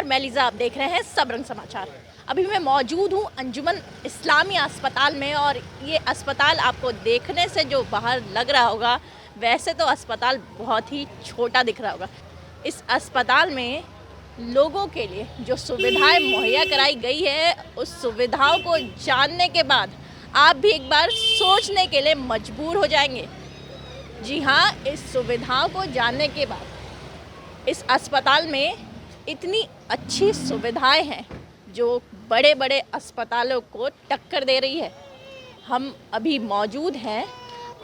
नमस्कार, मैं लीज़ा, आप देख रहे हैं सब रंग समाचार। अभी मैं मौजूद हूँ अंजुमन इस्लामिया अस्पताल में और ये अस्पताल आपको देखने से जो बाहर लग रहा होगा, वैसे तो अस्पताल बहुत ही छोटा दिख रहा होगा। इस अस्पताल में लोगों के लिए जो सुविधाएं मुहैया कराई गई है, उस सुविधाओं को जानने के बाद आप भी एक बार सोचने के लिए मजबूर हो जाएंगे। जी हाँ, इस सुविधाओं को जानने के बाद इस अस्पताल में इतनी अच्छी सुविधाएं हैं जो बड़े बड़े अस्पतालों को टक्कर दे रही है। हम अभी मौजूद हैं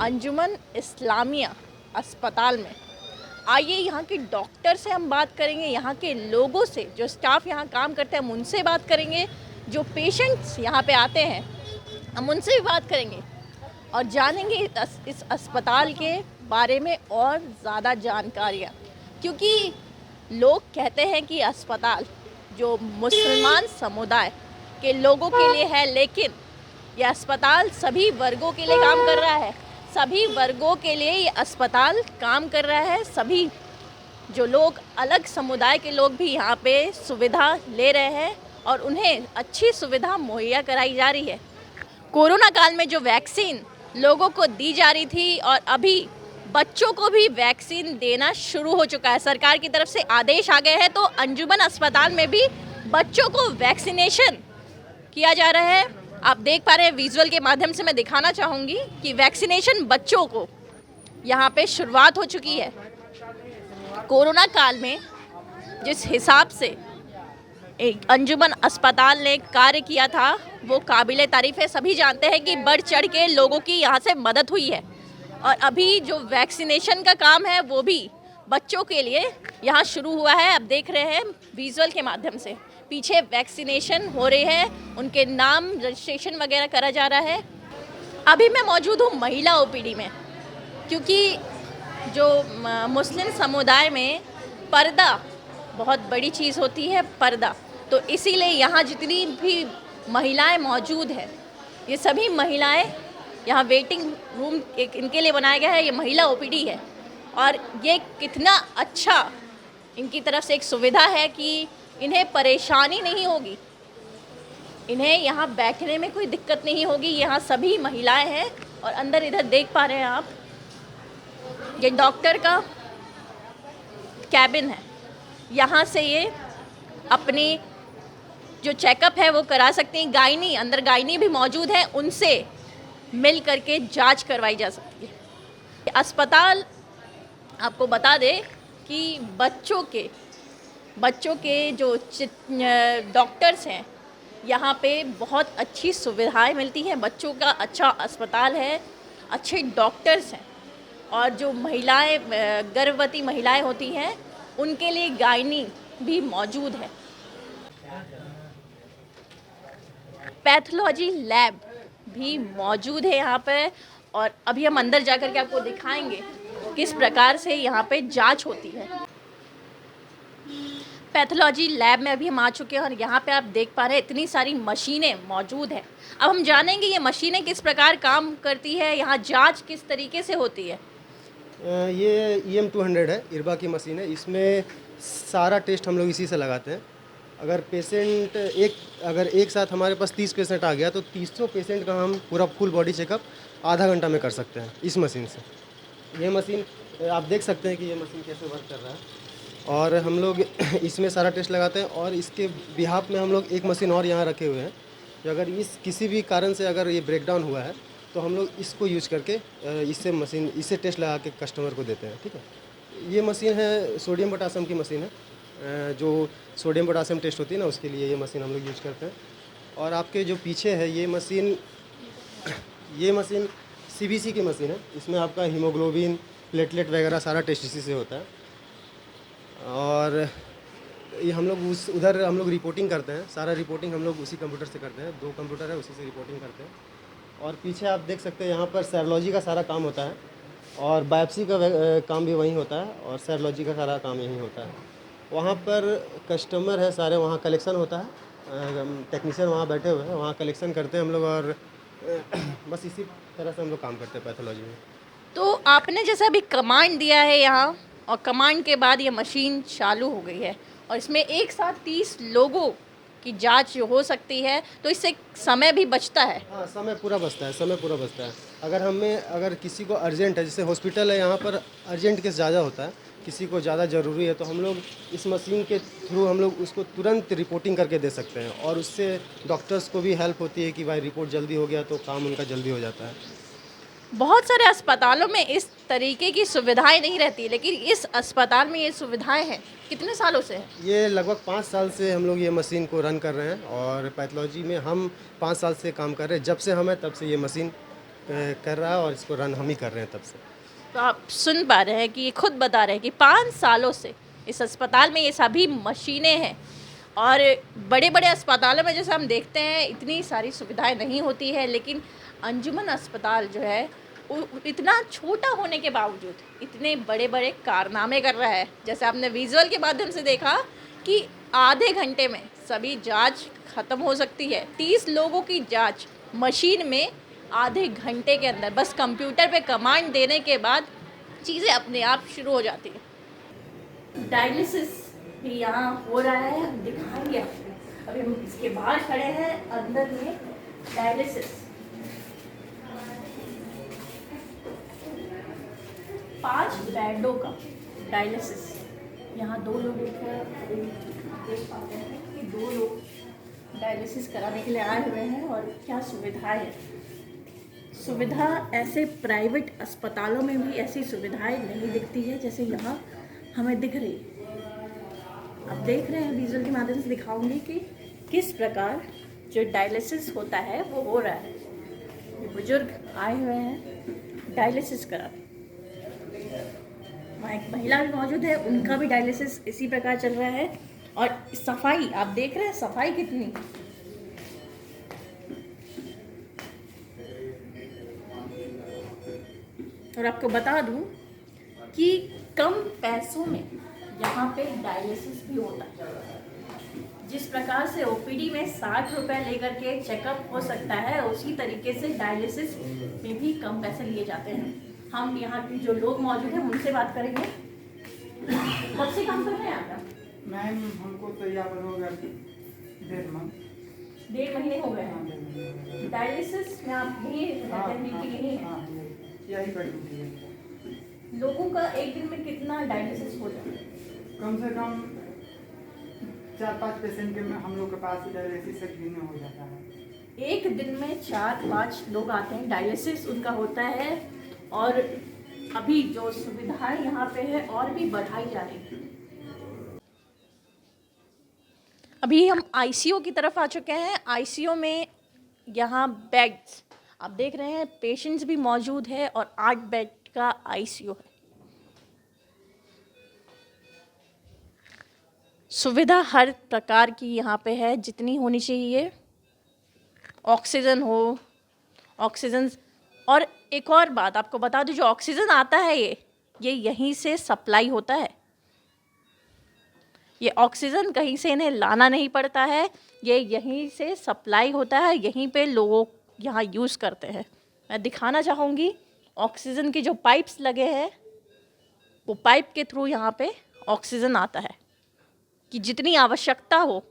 अंजुमन इस्लामिया अस्पताल में। आइए यहाँ के डॉक्टर से हम बात करेंगे, यहाँ के लोगों से, जो स्टाफ यहाँ काम करते हैं हम उनसे बात करेंगे, जो पेशेंट्स यहाँ पे आते हैं हम उनसे भी बात करेंगे और जानेंगे इस अस्पताल के बारे में और ज़्यादा जानकारियाँ। क्योंकि लोग कहते हैं कि अस्पताल जो मुसलमान समुदाय के लोगों के लिए है, लेकिन यह अस्पताल सभी वर्गों के लिए काम कर रहा है। सभी वर्गों के लिए ये अस्पताल काम कर रहा है। सभी जो लोग, अलग समुदाय के लोग भी यहाँ पे सुविधा ले रहे हैं और उन्हें अच्छी सुविधा मुहैया कराई जा रही है। कोरोना काल में जो वैक्सीन लोगों को दी जा रही थी और अभी बच्चों को भी वैक्सीन देना शुरू हो चुका है, सरकार की तरफ से आदेश आ गए हैं, तो अंजुमन अस्पताल में भी बच्चों को वैक्सीनेशन किया जा रहा है। आप देख पा रहे हैं, विजुअल के माध्यम से मैं दिखाना चाहूँगी कि वैक्सीनेशन बच्चों को यहाँ पे शुरुआत हो चुकी है। कोरोना काल में जिस हिसाब से एक अंजुमन अस्पताल ने कार्य किया था वो काबिले तारीफ़ है। सभी जानते हैं कि बढ़ चढ़ के लोगों की यहाँ से मदद हुई है और अभी जो वैक्सीनेशन का काम है वो भी बच्चों के लिए यहाँ शुरू हुआ है। आप देख रहे हैं विजुअल के माध्यम से, पीछे वैक्सीनेशन हो रही है, उनके नाम रजिस्ट्रेशन वगैरह करा जा रहा है। अभी मैं मौजूद हूँ महिला ओपीडी में, क्योंकि जो मुस्लिम समुदाय में पर्दा बहुत बड़ी चीज़ होती है, पर्दा, तो इसीलिए यहाँ जितनी भी महिलाएं मौजूद हैं, ये सभी महिलाएं, यहाँ वेटिंग रूम एक इनके लिए बनाया गया है। ये महिला ओपीडी है और ये कितना अच्छा इनकी तरफ से एक सुविधा है कि इन्हें परेशानी नहीं होगी, इन्हें यहाँ बैठने में कोई दिक्कत नहीं होगी। यहाँ सभी महिलाएं हैं और अंदर इधर देख पा रहे हैं आप, ये डॉक्टर का कैबिन है। यहाँ से ये अपनी जो चेकअप है वो करा सकती हैं। गायनी, अंदर गायनी भी मौजूद है, उनसे मिल करके जांच करवाई जा सकती है। अस्पताल आपको बता दे कि बच्चों के जो डॉक्टर्स हैं, यहाँ पे बहुत अच्छी सुविधाएं मिलती हैं। बच्चों का अच्छा अस्पताल है, अच्छे डॉक्टर्स हैं और जो महिलाएं, गर्भवती महिलाएं होती हैं, उनके लिए गायनी भी मौजूद है। पैथोलॉजी लैब भी मौजूद है यहाँ पे और अभी हम अंदर जाकर के आपको दिखाएंगे किस प्रकार से यहाँ पे जांच होती है। पैथोलॉजी लैब में अभी हम आ चुके हैं और यहाँ पे आप देख पा रहे हैं इतनी सारी मशीनें मौजूद हैं। अब हम जानेंगे ये मशीनें किस प्रकार काम करती है, यहाँ जांच किस तरीके से होती है। ये EM200 है, इरबा की मशीन है। इसमें सारा टेस्ट हम लोग इसी से लगाते हैं। अगर एक साथ हमारे पास 30 पेशेंट आ गया तो 300 पेशेंट का हम पूरा फुल बॉडी चेकअप आधा घंटा में कर सकते हैं इस मशीन से। ये मशीन आप देख सकते हैं कि ये मशीन कैसे वर्क कर रहा है और हम लोग इसमें सारा टेस्ट लगाते हैं। और इसके बिहाफ में हम लोग एक मशीन और यहाँ रखे हुए हैं, जो अगर इस किसी भी कारण से अगर ये ब्रेकडाउन हुआ है तो हम लोग इसको यूज करके इससे टेस्ट लगा के कस्टमर को देते हैं। ठीक है, ये मशीन है सोडियम पोटासियम की मशीन है, जो सोडियम पोटासियम टेस्ट होती है ना, उसके लिए ये मशीन हम लोग यूज करते हैं। और आपके जो पीछे है ये मशीन CBC की मशीन है। इसमें आपका हीमोग्लोबिन, प्लेटलेट वगैरह सारा टेस्ट इसी से होता है। और ये हम लोग उधर हम लोग रिपोर्टिंग करते हैं, सारा रिपोर्टिंग हम लोग उसी कंप्यूटर से करते हैं। 2 कंप्यूटर है, उसी से रिपोर्टिंग करते हैं। और पीछे आप देख सकते हैं यहाँ पर सेरोलॉजी का सारा काम होता है और बायोप्सी का काम भी वहीं होता है और सेरोलॉजी का सारा काम यहीं होता है। वहाँ पर कस्टमर है सारे, वहाँ कलेक्शन होता है, टेक्नीशियन वहाँ बैठे हुए हैं, वहाँ कलेक्शन करते हैं हम लोग और बस इसी तरह से हम लोग काम करते हैं पैथोलॉजी में। तो आपने जैसे अभी कमांड दिया है यहाँ और कमांड के बाद ये मशीन चालू हो गई है, और इसमें एक साथ 30 लोगों की जांच हो सकती है, तो इससे समय भी बचता है। हाँ, समय पूरा बचता है, समय पूरा बचता है। अगर किसी को अर्जेंट है, जैसे हॉस्पिटल है यहाँ पर, अर्जेंट केस ज़्यादा होता है, किसी को ज़्यादा ज़रूरी है, तो हम लोग इस मशीन के थ्रू हम लोग उसको तुरंत रिपोर्टिंग करके दे सकते हैं, और उससे डॉक्टर्स को भी हेल्प होती है कि भाई रिपोर्ट जल्दी हो गया तो काम उनका जल्दी हो जाता है। बहुत सारे अस्पतालों में इस तरीके की सुविधाएं नहीं रहती, लेकिन इस अस्पताल में ये सुविधाएं हैं। कितने सालों से है? ये लगभग 5 साल से हम लोग ये मशीन को रन कर रहे हैं, और पैथोलॉजी में हम 5 साल से काम कर रहे हैं। जब से हम हैं तब से ये मशीन कर रहा है, और इसको रन हम ही कर रहे हैं तब से। तो आप सुन पा रहे हैं कि ये खुद बता रहे हैं कि 5 सालों से इस अस्पताल में ये सभी मशीनें हैं। और बड़े बड़े अस्पतालों में जैसे हम देखते हैं इतनी सारी सुविधाएं नहीं होती है, लेकिन अंजुमन अस्पताल जो है वो इतना छोटा होने के बावजूद इतने बड़े बड़े कारनामे कर रहा है। जैसे आपने विजुअल के माध्यम से देखा कि आधे घंटे में सभी जांच ख़त्म हो सकती है। 30 लोगों की जांच मशीन में आधे घंटे के अंदर, बस कंप्यूटर पे कमांड देने के बाद चीज़ें अपने आप शुरू हो जाती है। डायलिसिस भी यहाँ हो रहा है, हम दिखाएंगे आपको। अभी हम इसके बाहर खड़े हैं, अंदर में डायलिसिस 5 बेडों का डायलिसिस। यहाँ 2 लोगों का देख पाते हैं कि 2 लोग डायलिसिस कराने के लिए आए हुए हैं, और क्या सुविधाएं हैं। सुविधा ऐसे प्राइवेट अस्पतालों में भी ऐसी सुविधाएं नहीं दिखती है जैसे यहाँ हमें दिख रही है। आप देख रहे हैं, विजुअल के माध्यम से दिखाऊंगी कि किस प्रकार जो डायलिसिस होता है वो हो रहा है। ये बुजुर्ग आए हुए हैं डायलिसिस कराने। वहाँ एक महिला भी मौजूद है, उनका भी डायलिसिस इसी प्रकार चल रहा है। और सफाई आप देख रहे हैं, सफाई कितनी। और आपको बता दूं कि कम पैसों में यहाँ पे डायलिसिस भी होता है। जिस प्रकार से ओपीडी में 60 रुपये लेकर के चेकअप हो सकता है, उसी तरीके से डायलिसिस में भी कम पैसे लिए जाते हैं। हम यहाँ के जो लोग मौजूद हैं उनसे बात करेंगे। कब से काम कर रहे हैं आप? मैम हमको तो यहाँ हो गया 1.5 महीने हो गए हैं। डायलिसिस में आप यही यही कर दीजिए। लोगों का एक दिन में कितना डायलिसिस हो जाता है? कम से कम 4-5 पेशेंट के में हम लोग के पास डायलिसिस एक दिन में हो जाता है। एक दिन में 4-5 लोग आते हैं, डायलिसिस उनका होता है। और अभी जो सुविधाएं यहाँ पे है और भी बढ़ाई जा रही है। अभी हम आईसीयू की तरफ आ चुके हैं। आईसीयू में यहाँ बेड्स आप देख रहे हैं, पेशेंट्स भी मौजूद है, और 8 बेड का आईसीयू है। सुविधा हर प्रकार की यहाँ पे है जितनी होनी चाहिए। ऑक्सीजन हो, ऑक्सीजन। और एक और बात आपको बता दूं, जो ऑक्सीजन आता है ये यहीं से सप्लाई होता है। ये ऑक्सीजन कहीं से इन्हें लाना नहीं पड़ता है, ये यहीं से सप्लाई होता है, यहीं पे लोग यहाँ यूज़ करते हैं। मैं दिखाना चाहूँगी, ऑक्सीजन की जो पाइप्स लगे हैं वो पाइप के थ्रू यहाँ पे ऑक्सीजन आता है कि जितनी आवश्यकता हो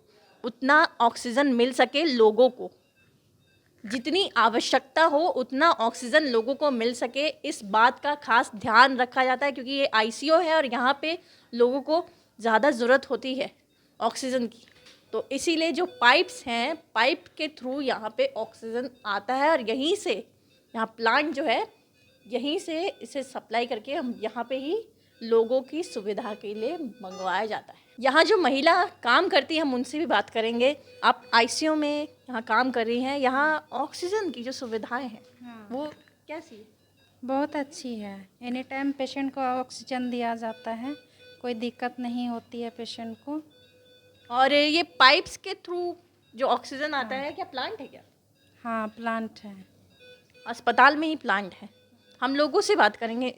उतना ऑक्सीजन मिल सके लोगों को। जितनी आवश्यकता हो उतना ऑक्सीजन लोगों को मिल सके, इस बात का खास ध्यान रखा जाता है, क्योंकि ये आईसीयू है और यहाँ पे लोगों को ज़्यादा ज़रूरत होती है ऑक्सीजन की। तो इसीलिए जो पाइप्स हैं, पाइप के थ्रू यहाँ पे ऑक्सीजन आता है, और यहीं से यहाँ प्लांट जो है यहीं से इसे सप्लाई करके हम यहाँ पे ही लोगों की सुविधा के लिए मंगवाया जाता है। यहाँ जो महिला काम करती है हम उनसे भी बात करेंगे। आप आईसीयू में यहाँ काम कर रही हैं, यहाँ ऑक्सीजन की जो सुविधाएं हैं वो कैसी है? बहुत अच्छी है। एनी टाइम पेशेंट को ऑक्सीजन दिया जाता है, कोई दिक्कत नहीं होती है पेशेंट को। और ये पाइप्स के थ्रू जो ऑक्सीजन आता है, क्या प्लांट है क्या? हाँ, प्लांट है। अस्पताल में ही प्लांट है। हम लोगों से बात करेंगे।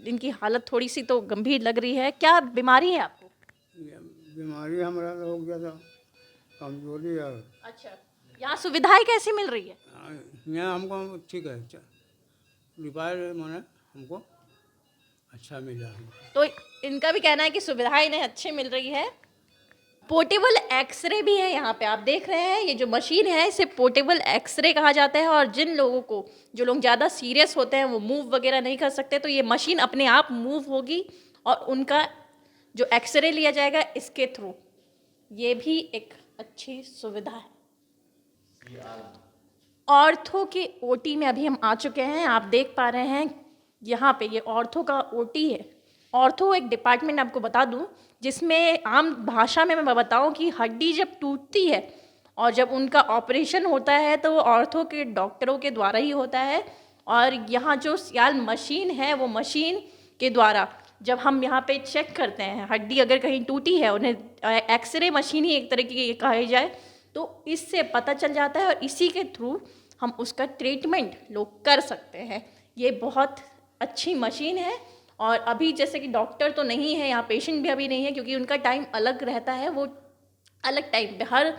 इनकी हालत थोड़ी सी तो गंभीर लग रही है। क्या बीमारी है आपको? बीमारी हमारा हो गया था, कमजोरी है। अच्छा, यहाँ सुविधाएं कैसी मिल रही है? यहाँ हमको ठीक है, रिपायर माने हमको अच्छा मिला है। तो इनका भी कहना है कि सुविधाएं इन्हें अच्छी मिल रही है। पोर्टेबल एक्सरे भी है यहाँ पे, आप देख रहे हैं ये जो मशीन है इसे पोर्टेबल एक्सरे कहा जाता है। और जिन लोगों को, जो लोग ज़्यादा सीरियस होते हैं, वो मूव वगैरह नहीं कर सकते, तो ये मशीन अपने आप मूव होगी और उनका जो एक्सरे लिया जाएगा इसके थ्रू। ये भी एक अच्छी सुविधा है। ऑर्थो के ओटी में अभी हम आ चुके हैं। आप देख पा रहे हैं यहाँ पे ये ऑर्थो का ओटी है। ऑर्थो एक डिपार्टमेंट आपको बता दूं जिसमें आम भाषा में मैं बताऊं कि हड्डी जब टूटती है और जब उनका ऑपरेशन होता है तो वो ऑर्थो के डॉक्टरों के द्वारा ही होता है। और यहाँ जो सियाल मशीन है वो मशीन के द्वारा जब हम यहाँ पे चेक करते हैं हड्डी अगर कहीं टूटी है, उन्हें एक्सरे मशीन ही एक तरीके की कही जाए, तो इससे पता चल जाता है और इसी के थ्रू हम उसका ट्रीटमेंट लोग कर सकते हैं। ये बहुत अच्छी मशीन है। और अभी जैसे कि डॉक्टर तो नहीं है यहाँ, पेशेंट भी अभी नहीं है क्योंकि उनका टाइम अलग रहता है, वो अलग टाइम पे हर,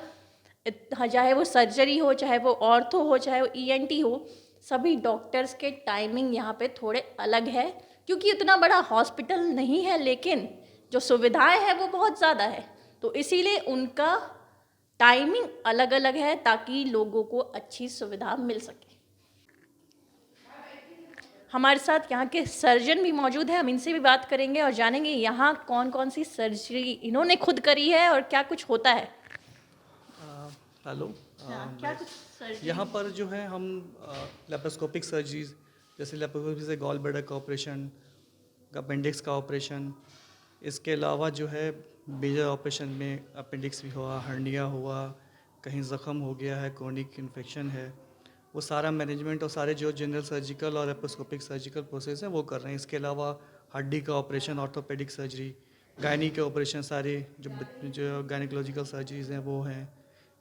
चाहे वो सर्जरी हो, चाहे वो ऑर्थो हो, चाहे वो ENT हो, सभी डॉक्टर्स के टाइमिंग यहाँ पे थोड़े अलग है क्योंकि इतना बड़ा हॉस्पिटल नहीं है, लेकिन जो सुविधाएं हैं वो बहुत ज़्यादा है, तो इसीलिए उनका टाइमिंग अलग अलग है ताकि लोगों को अच्छी सुविधा मिल सके। हमारे साथ यहाँ के सर्जन भी मौजूद हैं, हम इनसे भी बात करेंगे और जानेंगे यहाँ कौन कौन सी सर्जरी इन्होंने खुद करी है और क्या कुछ होता है। हेलो। क्या कुछ सर्जरी यहाँ पर जो है हम लेप्रोस्कोपिक सर्जरीज, जैसे लेप्रोस्कोपी से गॉल ब्लैडर का ऑपरेशन, अपेंडिक्स का ऑपरेशन, इसके अलावा जो है मेजर ऑपरेशन में अपेंडिक्स भी हुआ, हर्निया हुआ, कहीं ज़ख़म हो गया है, क्रोनिक इन्फेक्शन है, वो सारा मैनेजमेंट और सारे जो जनरल सर्जिकल और लेप्रोस्कोपिक सर्जिकल प्रोसेस हैं वो कर रहे हैं। इसके अलावा हड्डी का ऑपरेशन, ऑर्थोपेडिक सर्जरी, गायनी के ऑपरेशन, सारे जो गायनिकोलॉजिकल सर्जरीज़ हैं वो हैं,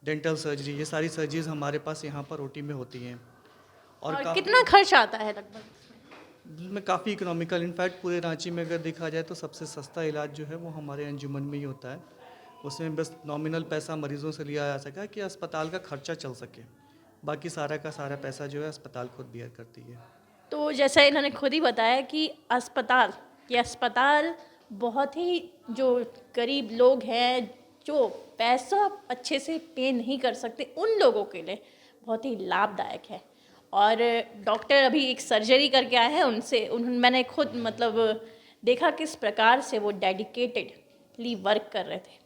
डेंटल सर्जरी, ये सारी सर्जरीज़ हमारे पास यहाँ पर OT में होती हैं। और कितना खर्च आता है लगभग? में काफ़ी इकोनॉमिकल, इनफैक्ट पूरे रांची में अगर देखा जाए तो सबसे सस्ता इलाज जो है वो हमारे अंजुमन में ही होता है। उसमें बस नॉमिनल पैसा मरीजों से लिया जा सका कि अस्पताल का खर्चा चल सके, बाकी सारा का सारा पैसा जो है अस्पताल खुद बियर करती है। तो जैसा इन्होंने खुद ही बताया कि अस्पताल बहुत ही जो गरीब लोग हैं जो पैसा अच्छे से पे नहीं कर सकते, उन लोगों के लिए बहुत ही लाभदायक है। और डॉक्टर अभी एक सर्जरी करके आए हैं, मैंने खुद मतलब देखा किस प्रकार से वो डेडिकेटेडली वर्क कर रहे थे।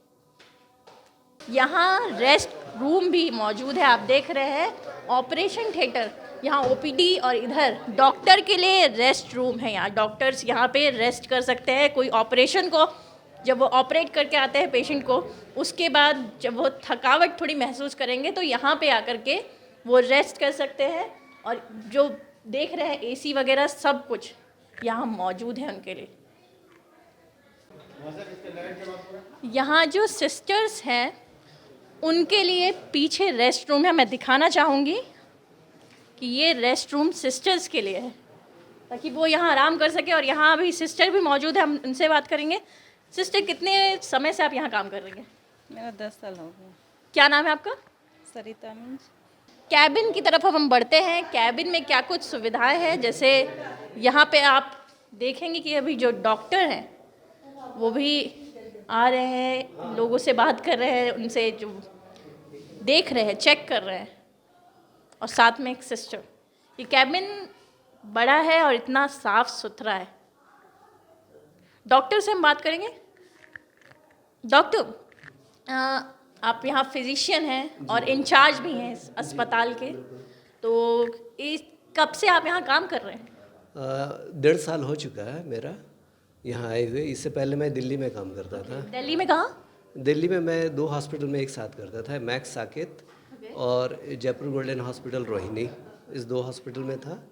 यहाँ रेस्ट रूम भी मौजूद है, आप देख रहे हैं ऑपरेशन थिएटर, यहाँ OPD और इधर डॉक्टर के लिए रेस्ट रूम है। यहाँ डॉक्टर्स यहाँ पे रेस्ट कर सकते हैं। कोई ऑपरेशन को जब वो ऑपरेट करके आते हैं पेशेंट को, उसके बाद जब वो थकावट थोड़ी महसूस करेंगे तो यहाँ पे आकर के वो रेस्ट कर सकते हैं। और जो देख रहे हैं AC वगैरह सब कुछ यहाँ मौजूद है उनके लिए। यहाँ जो सिस्टर्स हैं उनके लिए पीछे रेस्ट रूम है, मैं दिखाना चाहूँगी कि ये रेस्ट रूम सिस्टर्स के लिए है ताकि वो यहाँ आराम कर सके। और यहाँ अभी सिस्टर भी मौजूद है, हम उनसे बात करेंगे। सिस्टर, कितने समय से आप यहाँ काम कर रही हैं? मेरा 10 साल हो गया। क्या नाम है आपका? सरिता मीन्स। कैबिन की तरफ हम बढ़ते हैं। कैबिन में क्या कुछ सुविधाएं हैं, जैसे यहाँ पे आप देखेंगे कि अभी जो डॉक्टर हैं वो भी आ रहे हैं, लोगों से बात कर रहे हैं, उनसे जो देख रहे हैं, चेक कर रहे हैं, और साथ में एक सिस्टर। ये कैबिन बड़ा है और इतना साफ सुथरा है। डॉक्टर से हम बात करेंगे। डॉक्टर, आप यहाँ फिजिशियन हैं और इंचार्ज भी हैं इस अस्पताल के, तो इस कब से आप यहाँ काम कर रहे हैं? 1.5 साल हो चुका है मेरा यहाँ आए हुए। इससे पहले मैं दिल्ली में काम करता था। दिल्ली में कहाँ? दिल्ली में मैं 2 हॉस्पिटल में एक साथ करता था, मैक्स साकेत और जयपुर गोल्डन हॉस्पिटल रोहिणी, इस 2 हॉस्पिटल में था।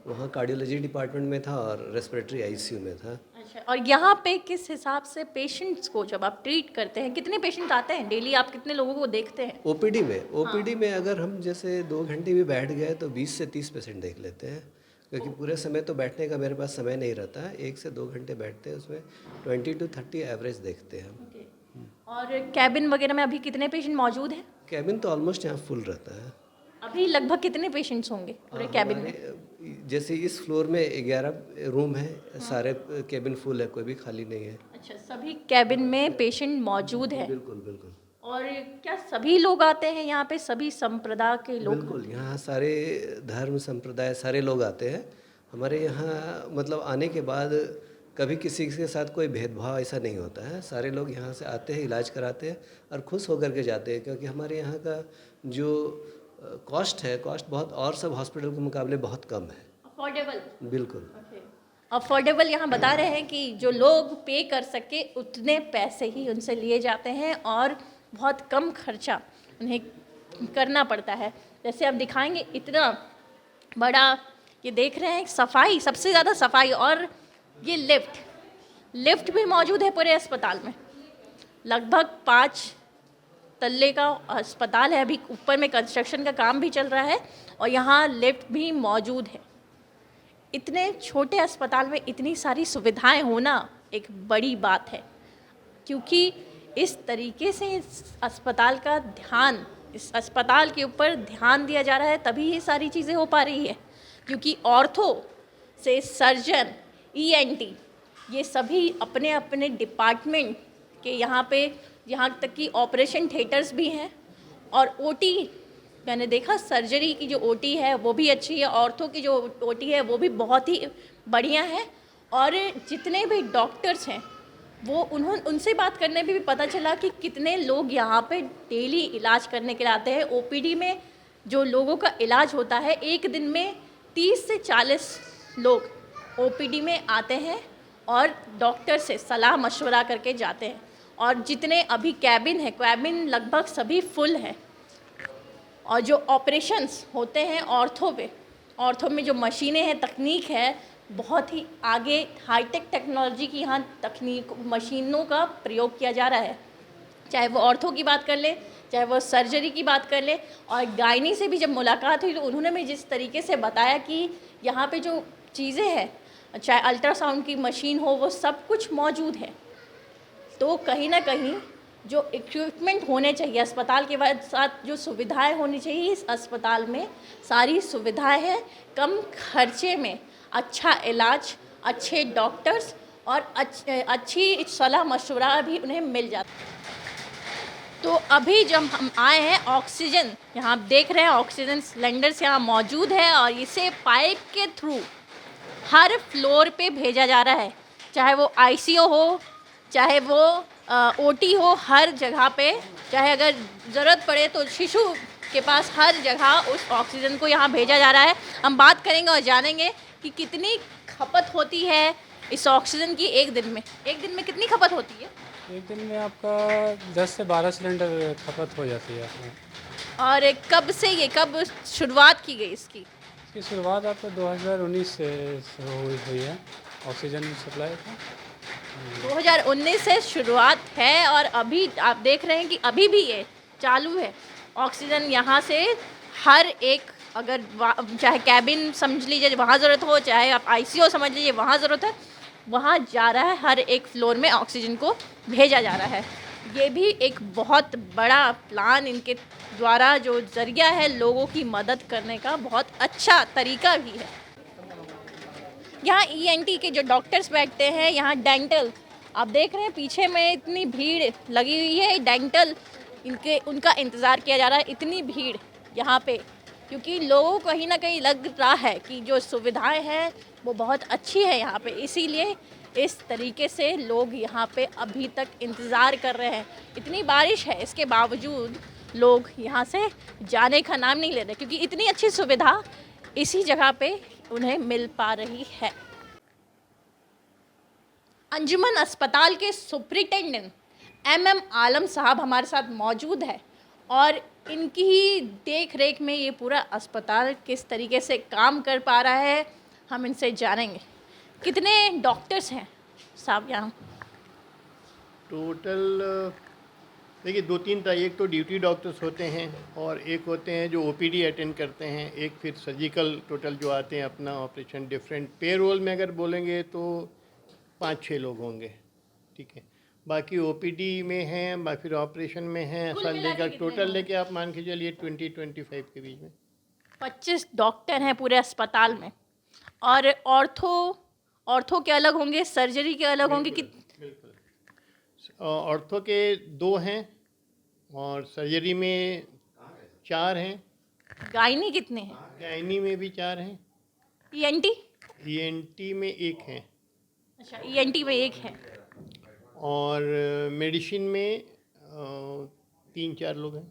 वहाँ कार्डियोलॉजी डिपार्टमेंट में था और रेस्पिरेटरी ICU में था। अच्छा, और यहाँ पे किस हिसाब से पेशेंट्स को जब आप ट्रीट करते हैं, कितने पेशेंट आते हैं डेली, आप कितने लोगों को देखते हैं? OPD में अगर हम जैसे 2 घंटे भी बैठ गए तो 20 से 30 पेशेंट देख लेते हैं, क्योंकि पूरे समय तो बैठने का मेरे पास समय नहीं रहता है। 1 से 2 घंटे बैठते हैं, उसमें 20 to 30 एवरेज देखते हैं हम। और कैबिन वगैरह में अभी कितने पेशेंट मौजूद हैं? कैबिन तो ऑलमोस्ट यहाँ फुल रहता है। अभी लगभग कितने पेशेंट्स होंगे पूरे कैबिन में? जैसे इस फ्लोर में 11 रूम है, सारे केबिन फुल है, कोई भी खाली नहीं है। अच्छा, सभी कैबिन में पेशेंट मौजूद है। बिल्कुल बिल्कुल और क्या सभी लोग आते हैं यहाँ पे, सभी संप्रदाय के लोग? बिल्कुल, यहाँ सारे धर्म संप्रदाय सारे लोग आते हैं हमारे यहाँ। मतलब आने के बाद कभी किसी के साथ कोई भेदभाव ऐसा नहीं होता है। सारे लोग यहाँ से आते हैं, इलाज कराते हैं और खुश होकर के जाते हैं, क्योंकि हमारे यहाँ का जो कॉस्ट है, कॉस्ट बहुत और सब हॉस्पिटल के मुकाबले बहुत कम है। अफोर्डेबल? बिल्कुल अफोर्डेबल यहाँ बता रहे हैं कि जो लोग पे कर सके उतने पैसे ही उनसे लिए जाते हैं और बहुत कम खर्चा उन्हें करना पड़ता है। जैसे आप दिखाएंगे इतना बड़ा, ये देख रहे हैं सफाई, सबसे ज़्यादा सफाई। और ये लिफ्ट भी मौजूद है पूरे अस्पताल में। लगभग 5 तल्ले का अस्पताल है, अभी ऊपर में कंस्ट्रक्शन का काम भी चल रहा है और यहाँ लिफ्ट भी मौजूद है। इतने छोटे अस्पताल में इतनी सारी सुविधाएं होना एक बड़ी बात है, क्योंकि इस तरीके से इस अस्पताल के ऊपर ध्यान दिया जा रहा है, तभी ये सारी चीज़ें हो पा रही है। क्योंकि ऑर्थो से सर्जन, ईएनटी, ये सभी अपने अपने डिपार्टमेंट के यहाँ तक कि ऑपरेशन थिएटर्स भी हैं। और ओटी, मैंने देखा सर्जरी की जो ओटी है वो भी अच्छी है, ऑर्थो की जो ओटी है वो भी बहुत ही बढ़िया है। और जितने भी डॉक्टर्स हैं वो उनसे बात करने पे भी पता चला कि कितने लोग यहाँ पे डेली इलाज करने के लिए आते हैं। ओपीडी में जो लोगों का इलाज होता है, एक दिन में 30 से 40 लोग ओपीडी में आते हैं और डॉक्टर से सलाह मशवरा करके जाते हैं। और जितने अभी कैबिन है, कैबिन लगभग सभी फुल हैं। और जो ऑपरेशंस होते हैं ऑर्थो में जो मशीनें हैं, तकनीक है, बहुत ही आगे हाईटेक टेक्नोलॉजी की यहाँ मशीनों का प्रयोग किया जा रहा है। चाहे वो ऑर्थो की बात कर ले, चाहे वो सर्जरी की बात कर ले। और गायनी से भी जब मुलाकात हुई तो उन्होंने भी जिस तरीके से बताया कि यहाँ पे जो चीज़ें हैं, चाहे अल्ट्रासाउंड की मशीन हो, वो सब कुछ मौजूद है। तो कहीं ना कहीं जो इक्विपमेंट होने चाहिए अस्पताल के बाद, साथ जो सुविधाएं होनी चाहिए इस अस्पताल में, सारी सुविधाएं हैं। कम खर्चे में अच्छा इलाज, अच्छे डॉक्टर्स और अच्छी सलाह मशवरा भी उन्हें मिल जाता है। तो अभी जब हम आए हैं, ऑक्सीजन यहाँ आप देख रहे हैं, ऑक्सीजन सिलेंडर्स यहाँ मौजूद है और इसे पाइप के थ्रू हर फ्लोर पे भेजा जा रहा है। चाहे वो आईसीयू हो, चाहे वो ओटी हो, हर जगह पे, चाहे अगर ज़रूरत पड़े तो शिशु के पास, हर जगह उस ऑक्सीजन को यहाँ भेजा जा रहा है। हम बात करेंगे और जानेंगे कि कितनी खपत होती है इस ऑक्सीजन की एक दिन में कितनी खपत होती है? एक दिन में आपका 10 से 12 सिलेंडर खपत हो जाती है आपने। और कब शुरुआत की गई इसकी? इसकी शुरुआत आपको 2019 से हुई है ऑक्सीजन सप्लाई का। 2019 से शुरुआत है और अभी आप देख रहे हैं कि अभी भी ये चालू है। ऑक्सीजन यहाँ से हर एक, अगर चाहे कैबिन समझ लीजिए वहाँ ज़रूरत हो, चाहे आप आईसीयू समझ लीजिए वहाँ ज़रूरत है, वहाँ जा रहा है। हर एक फ्लोर में ऑक्सीजन को भेजा जा रहा है। ये भी एक बहुत बड़ा प्लान इनके द्वारा जो ज़रिया है लोगों की मदद करने का, बहुत अच्छा तरीका भी है। यहाँ ईएनटी के जो डॉक्टर्स बैठते हैं, यहाँ डेंटल, आप देख रहे हैं पीछे में इतनी भीड़ लगी हुई है। डेंटल उनका इंतज़ार किया जा रहा है, इतनी भीड़ यहाँ पे, क्योंकि लोगों को कहीं ना कहीं लग रहा है कि जो सुविधाएं हैं वो बहुत अच्छी है यहाँ पे, इसीलिए इस तरीके से लोग यहाँ पे अभी तक इंतज़ार कर रहे हैं। इतनी बारिश है, इसके बावजूद लोग यहाँ से जाने का नाम नहीं ले रहे, क्योंकि इतनी अच्छी सुविधा इसी जगह पे उन्हें मिल पा रही है। अंजुमन अस्पताल के सुपरिटेंडेंट MM आलम साहब हमारे साथ मौजूद है और इनकी ही देख रेख में ये पूरा अस्पताल किस तरीके से काम कर पा रहा है, हम इनसे जानेंगे। कितने डॉक्टर्स हैं साहब यहाँ? टोटल देखिए 2-3 तरह, एक तो ड्यूटी डॉक्टर्स होते हैं और एक होते हैं जो OPD अटेंड करते हैं, एक फिर सर्जिकल टोटल जो आते हैं अपना ऑपरेशन डिफरेंट। पेरोल में अगर बोलेंगे तो 5-6 लोग होंगे, ठीक है। बाकी OPD में हैं, फिर ऑपरेशन में हैं, ऐसा लेकर टोटल लेके आप मान के चलिए 20-25 के बीच में 25 डॉक्टर हैं पूरे अस्पताल में। और ऑर्थो के अलग होंगे, सर्जरी के अलग होंगे कि ऑर्थो के 2 हैं और सर्जरी में 4 हैं, गायनी कितने हैं? गायनी में भी 4 हैं, ईएनटी? ईएनटी में 1 है अच्छा, ईएनटी में 1 है। और मेडिसिन में 3-4 लोग हैं।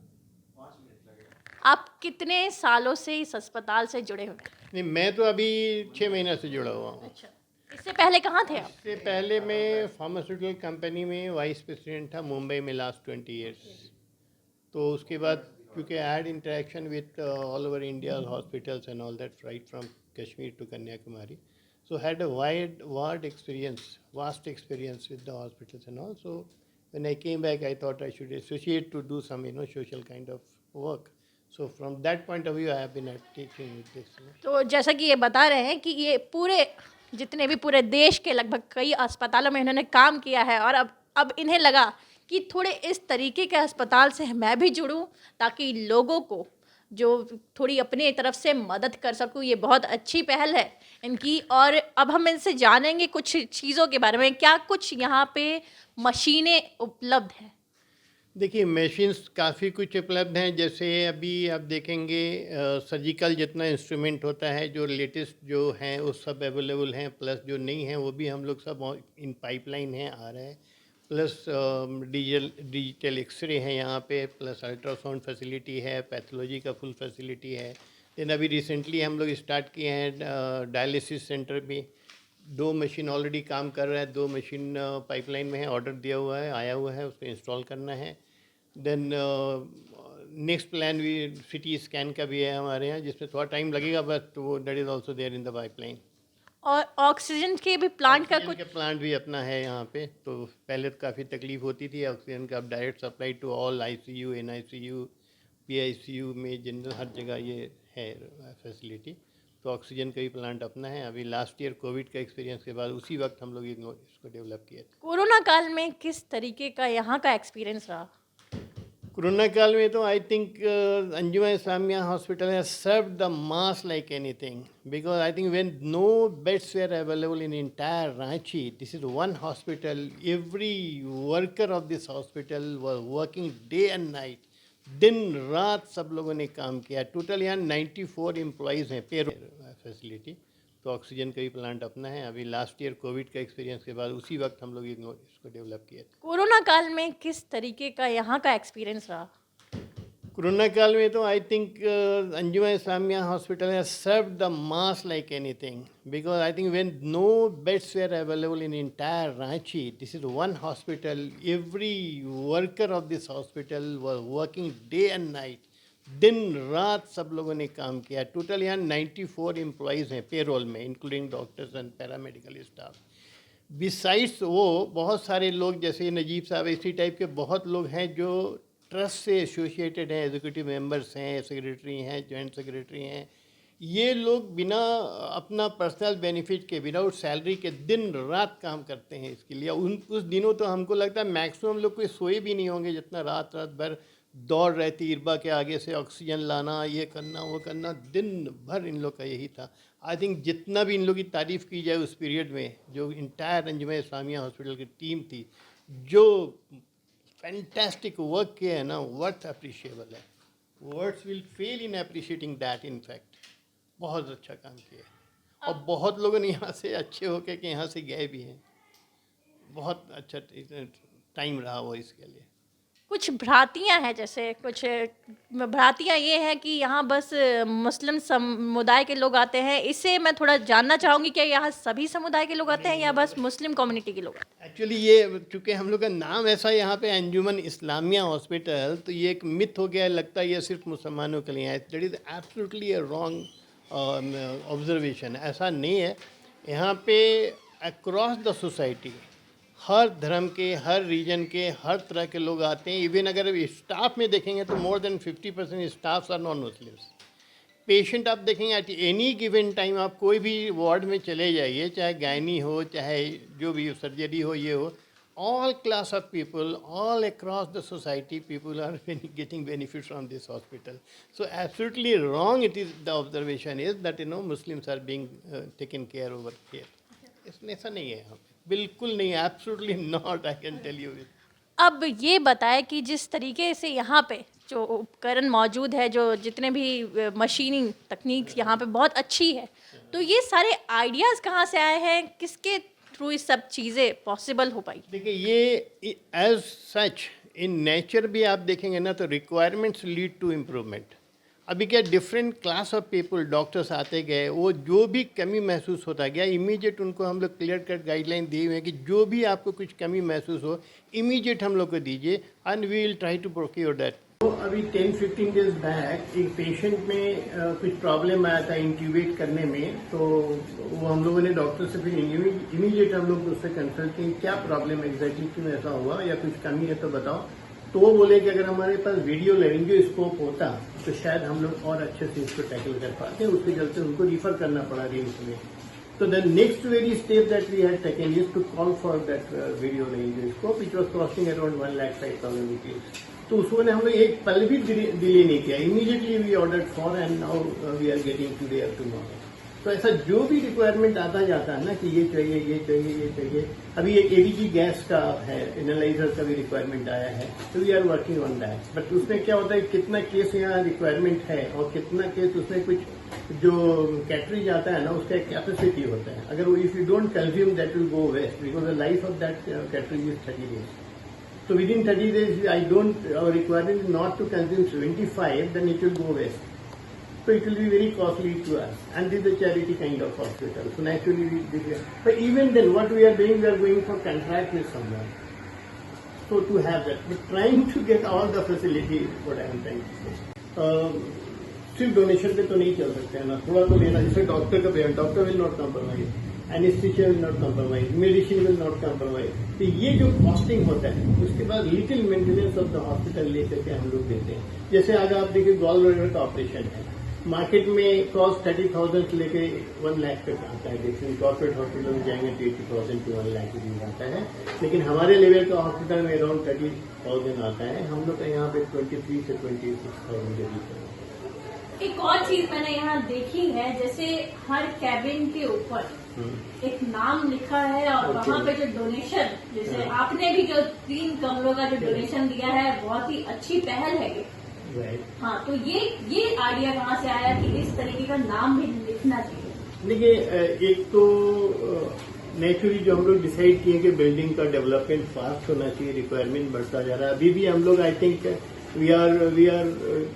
आप कितने सालों से इस अस्पताल से जुड़े हुए हैं? नहीं, मैं तो अभी 6 महीने से जुड़ा हुआ हूँ। अच्छा, इससे पहले कहाँ थे आप? इससे पहले मैं फार्मास्यूटिकल कंपनी में वाइस प्रेसिडेंट था मुंबई में लास्ट 20 इयर्स। तो उसके बाद क्योंकि I had interaction with all over India hospitals and all that right from Kashmir to Kanyakumari, so had a vast experience with the hospitals and all. So when I came back, I thought I should associate to do some social kind of work. So from that point of view, I have been teaching with this. तो जैसा कि ये बता रहे हैं कि ये पूरे जितने भी पूरे देश के लगभग कई अस्पतालों में इन्होंने काम किया है और अब इन्हें लगा कि थोड़े इस तरीके के अस्पताल से मैं भी जुड़ूं ताकि लोगों को जो थोड़ी अपने तरफ से मदद कर सकूं। ये बहुत अच्छी पहल है इनकी। और अब हम इनसे जानेंगे कुछ चीज़ों के बारे में, क्या कुछ यहाँ पे मशीनें उपलब्ध हैं? देखिए, मशीन्स काफ़ी कुछ उपलब्ध हैं। जैसे अभी आप देखेंगे सर्जिकल जितना इंस्ट्रूमेंट होता है, जो लेटेस्ट जो हैं वो सब अवेलेबल हैं, प्लस जो नहीं हैं वो भी हम लोग सब इन पाइपलाइन हैं, आ रहे हैं। प्लस डिजिटल एक्सरे है यहाँ पे, प्लस अल्ट्रासाउंड फैसिलिटी है, पैथोलॉजी का फुल फैसिलिटी है। देन अभी रिसेंटली हम लोग स्टार्ट किए हैं डायलिसिस सेंटर में। 2 मशीन ऑलरेडी काम कर रहा है, 2 मशीन पाइपलाइन में है, ऑर्डर दिया हुआ है, आया हुआ है, उसको इंस्टॉल करना है। देन नेक्स्ट प्लान भी सिटी स्कैन का भी है हमारे यहाँ, जिसमें थोड़ा टाइम लगेगा, बट वो that is also there in the pipeline. और ऑक्सीजन के भी प्लांट का कुछ? प्लांट भी अपना है यहाँ पे। तो पहले तो काफ़ी तकलीफ होती थी ऑक्सीजन का, अब direct supply to all ICU, NICU, PICU में, जनरल हर जगह ये है फैसिलिटी। तो ऑक्सीजन का भी प्लांट अपना है। अभी लास्ट ईयर कोविड का एक्सपीरियंस के बाद उसी वक्त हम लोग इसको डेवलप किया था। कोरोना काल में किस तरीके का यहाँ का एक्सपीरियंस रहा? कोरोना काल में तो I think Anjuman Islamia hospital has served the mass like anything, because I think when no beds were available in entire Ranchi, this is one hospital, every worker of this hospital were working day and night, दिन रात सब लोगों ने काम किया। Total यहाँ 94 employees हैं payroll facility. तो ऑक्सीजन का भी प्लांट अपना है। अभी लास्ट ईयर कोविड का एक्सपीरियंस के बाद उसी वक्त हम लोग इसको डेवलप किया था। कोरोना काल में किस तरीके का यहाँ का एक्सपीरियंस रहा? कोरोना काल में तो I think Anjuman Islamia hospital has served the mass like anything, because I think when no beds were available in entire Ranchi, this is one hospital, every worker of this hospital were working day and night, दिन रात सब लोगों ने काम किया। Total यहाँ 94 employees हैं payroll में, including doctors and paramedical staff. Besides वो बहुत सारे लोग, जैसे नजीब साहब, इसी टाइप के बहुत लोग हैं जो ट्रस्ट से एसोसिएटेड हैं, एग्जीक्यूटिव मेंबर्स हैं, सेक्रेटरी हैं, जॉइंट सेक्रेटरी हैं। ये लोग बिना अपना पर्सनल बेनिफिट के, विदाउट सैलरी के दिन रात काम करते हैं इसके लिए। उस दिनों तो हमको लगता है मैक्सिमम लोग कोई सोए भी नहीं होंगे, जितना रात भर दौड़ रहती इरबा के आगे से, ऑक्सीजन लाना, ये करना, वो करना, दिन भर इन लोग का यही था। आई थिंक जितना भी इन लोग की तारीफ़ की जाए उस पीरियड में, जो इंटायर अंजुमन इस्लामिया हॉस्पिटल की टीम थी, जो फैंटास्टिक वर्क किया है ना, वर्थ अप्रिशिएबल है। Words will fail in appreciating that. In fact बहुत अच्छा काम किया है और बहुत लोगों ने यहाँ से अच्छे होकर के यहाँ से गए भी हैं। बहुत अच्छा टाइम रहा वो इसके लिए। कुछ भ्रांतियां हैं, जैसे कुछ भ्रांतियां ये है कि यहाँ बस मुस्लिम समुदाय के लोग आते हैं। इससे मैं थोड़ा जानना चाहूँगी कि यहाँ सभी समुदाय के लोग आते हैं या बस मुस्लिम कम्युनिटी के लोग आते हैं? एक्चुअली ये चूँकि हम लोग का नाम ऐसा है यहाँ पे अंजुमन इस्लामिया हॉस्पिटल, तो ये एक मिथ हो गया है, लगता है ये सिर्फ मुसलमानों के लिए है। That is absolutely a wrong observation. ऐसा नहीं है। यहाँ पे अक्रॉस द सोसाइटी हर धर्म के, हर रीजन के, हर तरह के लोग आते हैं। इवन अगर स्टाफ में देखेंगे तो more than 50% staffs are non Muslims. Patient आप देखेंगे एट एनी गिवन टाइम, आप कोई भी वार्ड में चले जाइए, चाहे गायनी हो, चाहे जो भी सर्जरी हो, ये हो, all class of people, all across the society, people are getting benefit from this hospital. So absolutely wrong it is, the observation is that Muslims are being taken care over here. इसमें ऐसा नहीं है यहाँ पे, बिल्कुल नहीं, absolutely not, I can tell you it. अब ये बताएं कि जिस तरीके से यहाँ पे जो उपकरण मौजूद है, जो जितने भी मशीनिंग तकनीक यहाँ पे बहुत अच्छी है, तो ये सारे आइडियाज़ कहाँ से आए हैं, किसके थ्रू ये सब चीज़ें पॉसिबल हो पाई? देखिए ये एज सच इन नेचर भी आप देखेंगे ना तो रिक्वायरमेंट्स लीड टू इम्प्रूवमेंट. अभी क्या different class of people doctors आते गए, वो जो भी कमी महसूस होता गया इमीडिएट उनको हम लोग क्लियर कट गाइडलाइन दिए हुए हैं कि जो भी आपको कुछ कमी महसूस हो इमीडिएट हम लोग को दीजिए and we will try to procure that. तो अभी 10-15 डेज बैक एक पेशेंट में कुछ प्रॉब्लम आया था इंट्यूबेट करने में, तो वो हम लोगों ने डॉक्टर से फिर इमीडिएट हम लोग उससे कंसल्ट किए क्या प्रॉब्लम एग्जैक्टली क्यों ऐसा हुआ या कुछ कमी है तो बताओ. तो वो बोले कि अगर हमारे पास वीडियो लेरिंजियोस्कोप होता तो शायद हम लोग और अच्छे से इसको टैकल कर पाते. उसके चलते उनको रिफर करना पड़ा रिम्स में. So the next very step that we had taken is to call for that video laryngoscope, which was costing around 1,05,000 rupees. तो उसने हम लोग एक पल भी डिले नहीं किया, immediately we ordered for and now we are getting today और टुमारो. तो ऐसा जो भी रिक्वायरमेंट आता जाता है ना कि ये चाहिए ये चाहिए ये चाहिए. अभी एक एबीजी गैस का है, एनालाइजर का भी रिक्वायरमेंट आया है, तो we are working on that. But उसमें क्या होता है कितना केस यहाँ रिक्वायरमेंट है और कितना केस उसमें कुछ जो कैटरेज आता है ना उसका एक कैपेसिटी होता है. अगर if you don't consume that will go waste because the life of that cartridge is 30 days. So within 30 days, our requirement is not to consume 75, then it will go waste. So it will be very costly to us. And this is a charity kind of hospital. So naturally, but even then, what we are doing, we are going for contract with someone. So to have that, but trying to get all the facilities, what I am trying to say. सिर्फ donation पे तो नहीं चल सकते हैं ना, थोड़ा तो लेना. जैसे डॉक्टर का payment, doctor will not compromise, anaesthesia will not compromise, medicine will not compromise. तो ये जो कॉस्टिंग होता है उसके बाद little maintenance of the hospital लेकर के हम लोग देते हैं. जैसे अगर आप देखिए गॉल ब्लैडर का ऑपरेशन है, मार्केट में कॉस्ट 30,000 से लेके 1 लाख तक आता है. देखिए कॉर्पोरेट हॉस्पिटल में जाएंगे तो 80,000 to 1 लाख रुपीज आता है, लेकिन हमारे लेवल का हॉस्पिटल में अराउंड 30,000 आता है. हम लोग का यहाँ पे 23 से 26,000 के बीच है. एक और चीज मैंने यहाँ देखी है, जैसे हर कैबिन के ऊपर एक नाम लिखा है और वहाँ पे जो डोनेशन, जैसे आपने भी जो 3 कमरों का जो डोनेशन दिया है, बहुत ही अच्छी पहल है ये. हाँ, तो ये आइडिया कहाँ से आया कि इस तरीके का नाम भी लिखना चाहिए? देखिए एक तो नेचुरली जो हम लोग डिसाइड किए कि बिल्डिंग का डेवलपमेंट फास्ट होना चाहिए, रिक्वायरमेंट बढ़ता जा रहा है. अभी भी हम लोग I think we are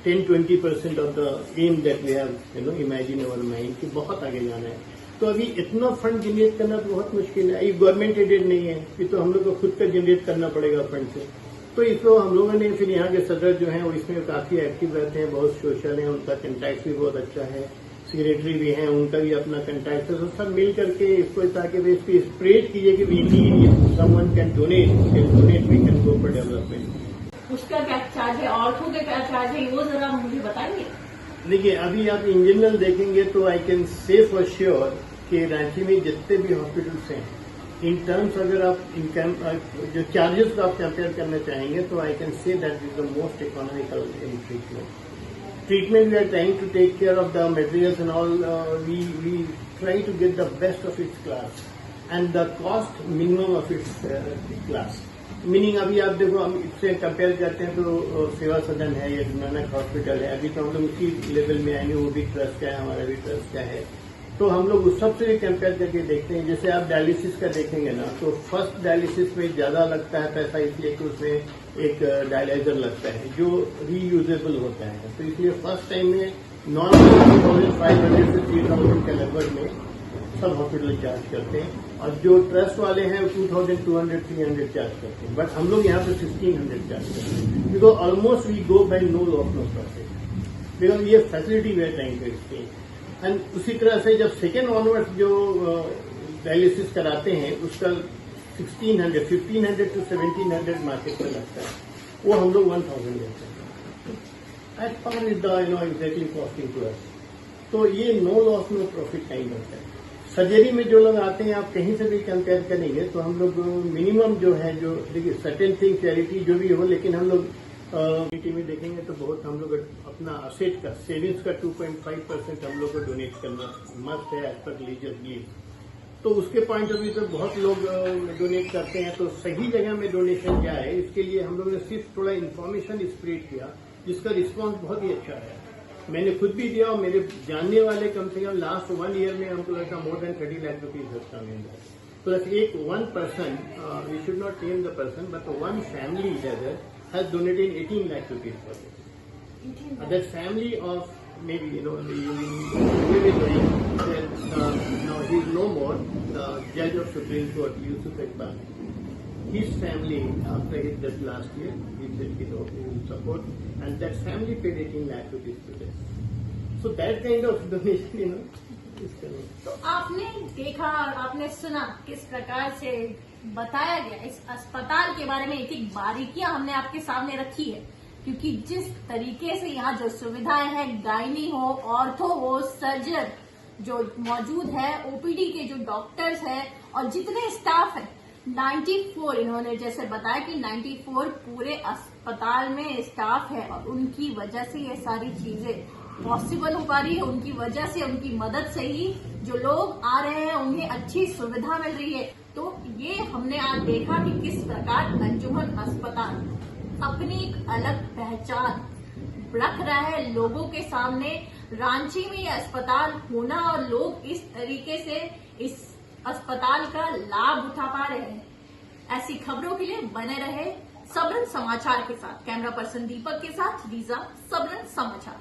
10-20% of the aim that we have imagine our mind कि बहुत आगे जाना है. तो अभी इतना फंड जनरेट करना तो बहुत मुश्किल है. ये गवर्नमेंट एडेड नहीं है, ये तो हम लोग को खुद का जनरेट करना पड़ेगा फंड से. तो इसको हम लोगों ने फिर यहाँ के सदर जो हैं वो इसमें काफी एक्टिव रहते हैं, बहुत सोशल हैं, उनका कंटैक्ट भी बहुत अच्छा है, सेक्रेटरी भी हैं, उनका भी अपना कंटैक्ट है. तो सब मिल करके इसको ताकि इसको स्प्रेड कीजिए कि we need someone can donate we can go for development. उसका क्या चार्ज है, ऑर्थो का क्या चार्ज है, वो जरा मुझे बताएंगे? देखिए अभी आप इन जनरल देखेंगे तो आई कैन से फॉर श्योर कि रांची में जितने भी हॉस्पिटल्स हैं इन टर्म्स अगर आप इनकम जो चार्जेस को आप कंपेयर करना चाहेंगे तो I can say that is the most economical in treatment. We are trying to take care of the materials and all. We try to get the best of its class and the cost minimum of its class. Meaning अभी आप देखो हम इससे compare करते हैं तो सेवा सदन है या नानक हॉस्पिटल है, अभी तो हम लोग उसी लेवल में आएंगे. वो भी ट्रस्ट का है, हमारा भी ट्रस्ट का है. तो हम लोग उस सबसे भी कंपेयर करके देखते हैं. जैसे आप डायलिसिस का देखेंगे ना तो फर्स्ट डायलिसिस में ज्यादा लगता है पैसा, इसलिए कि उसमें एक डायलाइजर लगता है जो रीयूजेबल होता है. तो इसलिए फर्स्ट टाइम में नॉर्मल 2,500 से 3,000 के लगभग में सब हॉस्पिटल चार्ज करते हैं, और जो ट्रस्ट वाले हैं 2,200-300 चार्ज करते हैं. बट हम लोग यहाँ पे 1,600 चार्ज करते हैं because almost we go by no loss no profit, because ये फैसिलिटी वे टाइम पे इसकी. एंड उसी तरह से जब सेकेंड ऑनवर्ड्स जो डायलिसिस कराते हैं उसका 1,500 to 1,700 मार्केट में लगता है, वो हम लोग 1,000 लेते हैं. At par is the exactly costing to us. तो ये no loss no profit kind होता है. सर्जरी में जो लोग आते हैं, आप कहीं से भी कंपेयर करेंगे तो हम लोग मिनिमम जो है, जो देखिए सर्टेन थिंग चैरिटी जो भी हो, लेकिन हम लोग चैरिटी में देखेंगे तो बहुत हम लोग अपना असेट का, सेविंग्स का 2.5% हम लोग को डोनेट करना मस्ट है एज पर रिलीजियस बिलीफ। तो उसके पॉइंट ऑफ व्यू से बहुत लोग डोनेट करते हैं, तो सही जगह में डोनेशन जाए, इसके लिए हम लोगों ने सिर्फ थोड़ा इन्फॉर्मेशन स्प्रेड किया, जिसका रिस्पॉन्स बहुत ही अच्छा है। मैंने खुद भी दिया और मेरे जानने वाले कम से कम लास्ट 1 ईयर में हमको लगता मोर देन 30 लाख रुपीज होता है। प्लस एक 1 person, we should not name the person, but 1 family has donated 18 lakh rupees for this. That family of maybe you will be knowing that now he is no more the judge of Supreme Court, Yusuf Iqbal. His family, after his death last year, he said he will support, and that family paid 18 lakh rupees to this. So that kind of donation, is coming. तो आपने देखा और आपने सुना किस प्रकार से बताया गया इस अस्पताल के बारे में, एक बारीकियां हमने आपके सामने रखी है, क्योंकि जिस तरीके से यहाँ जो सुविधाएं हैं, गायनी हो, ऑर्थो हो, सर्जन जो मौजूद है, ओपीडी के जो डॉक्टर्स हैं और जितने स्टाफ हैं, 94 इन्होंने जैसे बताया कि 94 पूरे अस्पताल में स्टाफ है और उनकी वजह से ये सारी चीजें पॉसिबल हो पा रही है। उनकी वजह से, उनकी मदद से ही जो लोग आ रहे हैं उन्हें अच्छी सुविधा मिल रही है। तो ये हमने आज देखा कि किस प्रकार अंजुमन अस्पताल अपनी एक अलग पहचान रख रहा है लोगों के सामने। रांची में ये अस्पताल होना और लोग इस तरीके से इस अस्पताल का लाभ उठा पा रहे हैं। ऐसी खबरों के लिए बने रहे सबरन समाचार के साथ। कैमरा पर्सन दीपक के साथ लीजा, सबरन समाचार।